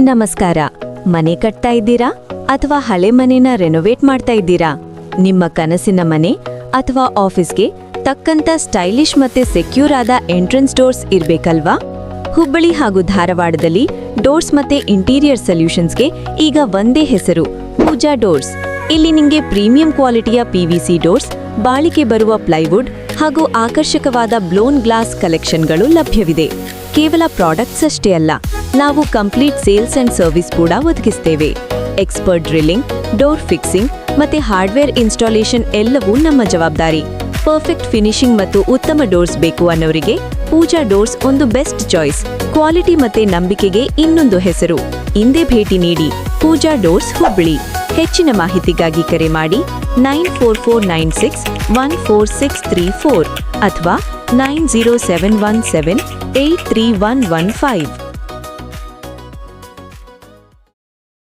ನಮಸ್ಕಾರ. ಮನೆ ಕಟ್ತಾ ಇದ್ದೀರಾ ಅಥವಾ ಹಳೆ ಮನೆನ ರೆನೋವೇಟ್ ಮಾಡ್ತಾ ಇದ್ದೀರಾ? ನಿಮ್ಮ ಕನಸಿನ ಮನೆ ಅಥವಾ ಆಫೀಸ್ಗೆ ತಕ್ಕಂತ ಸ್ಟೈಲಿಶ್ ಮತ್ತೆ ಸೆಕ್ಯೂರ್ ಆದ ಎಂಟ್ರೆನ್ಸ್ ಡೋರ್ಸ್ ಇರ್ಬೇಕಲ್ವಾ? ಹುಬ್ಬಳ್ಳಿ ಹಾಗೂ ಧಾರವಾಡದಲ್ಲಿ ಡೋರ್ಸ್ ಮತ್ತೆ ಇಂಟೀರಿಯರ್ ಸೊಲ್ಯೂಷನ್ಸ್ಗೆ ಈಗ ಒಂದೇ ಹೆಸರು, ಪೂಜಾ ಡೋರ್ಸ್. ಇಲ್ಲಿ ನಿಮಗೆ ಪ್ರೀಮಿಯಂ ಕ್ವಾಲಿಟಿಯ PVC ಡೋರ್ಸ್, ಬಾಳಿಕೆ ಬರುವ ಪ್ಲೈವುಡ್ ಹಾಗೂ ಆಕರ್ಷಕವಾದ ಬ್ಲೋನ್ ಗ್ಲಾಸ್ ಕಲೆಕ್ಷನ್ಗಳು ಲಭ್ಯವಿದೆ. ಕೇವಲ ಪ್ರಾಡಕ್ಟ್ಸ್ ಅಷ್ಟೇ ಅಲ್ಲ, ನಾವು ಕಂಪ್ಲೀಟ್ ಸೇಲ್ಸ್ ಅಂಡ್ ಸರ್ವಿಸ್ ಕೂಡ ಒದಗಿಸ್ತೇವೆ. ಎಕ್ಸ್ಪರ್ಟ್ ಡ್ರಿಲ್ಲಿಂಗ್, ಡೋರ್ ಫಿಕ್ಸಿಂಗ್ ಮತ್ತೆ ಹಾರ್ಡ್ವೇರ್ ಇನ್ಸ್ಟಾಲೇಷನ್ ಎಲ್ಲವೂ ನಮ್ಮ ಜವಾಬ್ದಾರಿ. ಪರ್ಫೆಕ್ಟ್ ಫಿನಿಶಿಂಗ್ ಮತ್ತು ಉತ್ತಮ ಡೋರ್ಸ್ ಬೇಕು ಅನ್ನೋರಿಗೆ ಪೂಜಾ ಡೋರ್ಸ್ ಒಂದು ಬೆಸ್ಟ್ ಚಾಯ್ಸ್. ಕ್ವಾಲಿಟಿ ಮತ್ತೆ ನಂಬಿಕೆಗೆ ಇನ್ನೊಂದು ಹೆಸರು. ಇಂದೇ ಭೇಟಿ ನೀಡಿ ಪೂಜಾ ಡೋರ್ಸ್ ಹುಬ್ಬಳ್ಳಿ. ಹೆಚ್ಚಿನ ಮಾಹಿತಿಗಾಗಿ ಕರೆ ಮಾಡಿ 9449614634 ಅಥವಾ 90717831115.